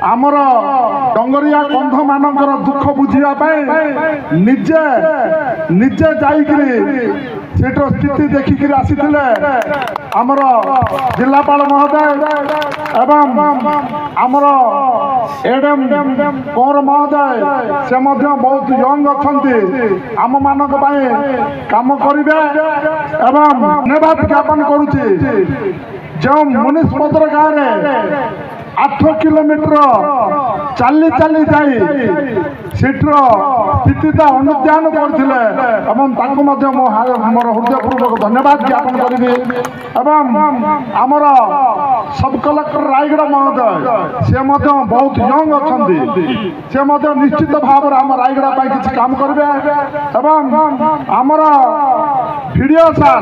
आमर डंगरिया कंध मानकर दुख बुझापी निजे निजे जाकर स्थिति देखिक आसी आमर जिलापाल महोदय एवं आमर एडएम कंवर महोदय से बहुत यंग अच्छा आम मान काम करेंगे एवं धन्यवाद ज्ञापन करुच्ची जो मुनिषपदर गाँव में 8 किलोमीटर चली चली जाई सीटर स्थिति अनुध्यान करते मोर हृदयपूर्वक धन्यवाद ज्ञापन करी आमर सब कलेक्टर रायगढ़ महोदय से बहुत यंग अच्छा से निश्चित भाव आम रायगढ़ किसी काम करेंगे आमर वीडियो सार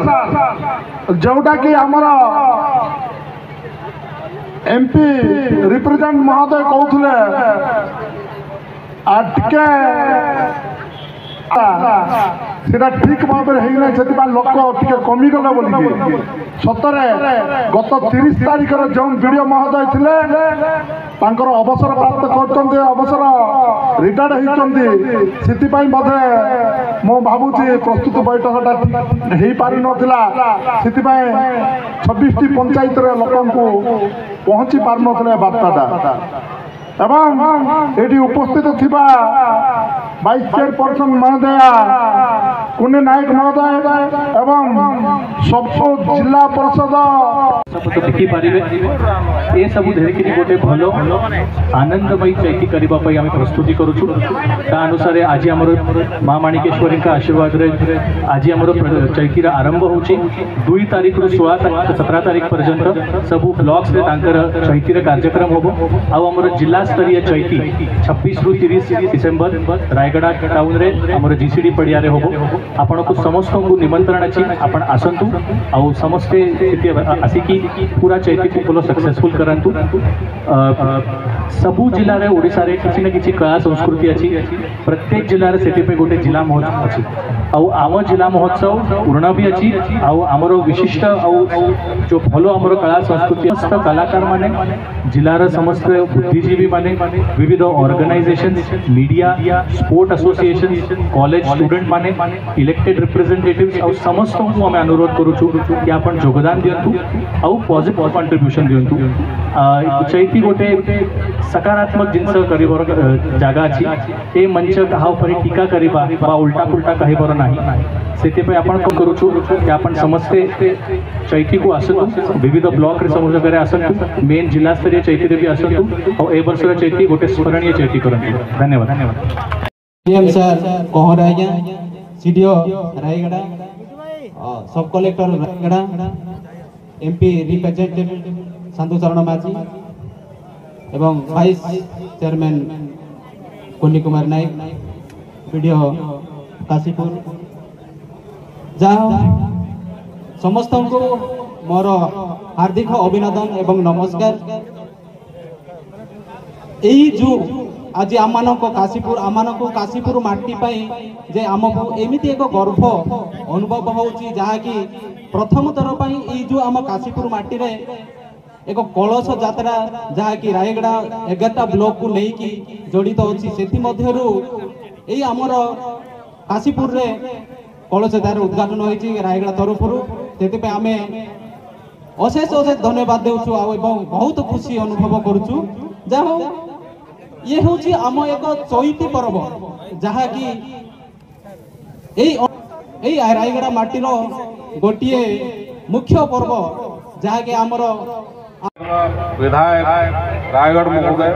जोटा कि आमर एमपी रिप्रेजेंट महोदय कहते सेटा ठीक भाव में लोक टे कमिगले बोलिए सतरे गत 30 तारीख जो वीडियो महोदय थे अवसर प्राप्त कर अवसर रिटायर्ड होती बोधे मो भावुची प्रस्तुत बैठकटा ठीक हो पारि नथिला 26टी पंचायत लोक पहुँची पार नथिले बार्ताटा एवं ये उपस्थित थिबा वाइस चेयरपर्सन महोदया कुन्नी नायक महोदय एवं सब जिला परिषद सब तो देखी पारे ये सब धरिकी गोटे भल आनंदमयी चैती करने आम प्रस्तुति करुचु अनुसार आज आम माँ माणिकेश्वरी आशीर्वाद आज आम चैतीर आरंभ हो 2 तारीख रु 17 तारीख पर्यंत सब ब्लॉक्स चैतीर कार्यक्रम हम आमर जिला स्तरीय चैती 26 रु 30 डिसेम्बर रायगढ़ टाउन रे आमर जीसीडी पड़िया रे होबो आपण को समस्त को निमंत्रण अछि आपण आसंतु आ समस्ते आसिकी पूरा चैती को बोलो सक्सेसफुल करंतु सबु जिला रे ओडिसा रे किछि न किछि कला संस्कृति अछि प्रत्येक जिला रे सेति पे गोटे जिला महोत्सव अछि आ आम जिला महोत्सव पूर्ण भी अछि आ आमर विशिष्ट जो भलो आमर कला संस्कृति समस्त कलाकार माने जिला रे समस्त बुद्धिजीवी माने विविध organisation media sport association college student माने इलेक्टेड रिप्रेजेंटेटिव्स और समस्त को आम अनुरोध करूँ कि आप योगदान दिंतु आउ पॉजिटिव कंट्रीब्यूशन दिंतु चैती गोटे सकारात्मक जिनस कर जगह अच्छी ये मंच क्या टीका करवा उल्टा पुल्टा कहबार ना से आपण कौन करूँ कि आप समस्ते चैती को आसतु विविध ब्लॉक रे समूह जगह आसतु मेन जिला स्तरीय चैती भी आसतु और ए वर्ष चैती गोटे स्मरणीय चैती करंतु धन्यवाद धन्यवाद पीएम सर कहर आज्ञा सीडीओ रायगढ़ सब कलेक्टर रायगढ़ एमपी रिप्रेजेंटेटिव शांतु शरण माझी एवं वाइस चेयरमैन कुन्नी कुमार नायक वीडियो काशीपुर जहाँ समस्त को मोर हार्दिक अभिनंदन एवं नमस्कार यही जो आज आम काशीपुर काशीपुर माटी जे आमको एमती एक गर्व अनुभव होची जहाँकि प्रथम थर पर जो आम काशीपुर माटी रे एक कलश यात्रा जहाँकि रायगढ़ 11टा ब्लॉक को लेकिन जड़ित अच्छी से आमर काशीपुर रे कलश यात्रा उद्घाटन होती रायगढ़ तरफ से आम अशेष अशेष धन्यवाद देवु बहुत खुशी अनुभव करुचु जहाँ ये हूँ आम एक चैती पर्व जहाँकि रायगढ़ माटीर गोटे मुख्य पर्व जहाँकि आमर विधायक रायगढ़ महोदय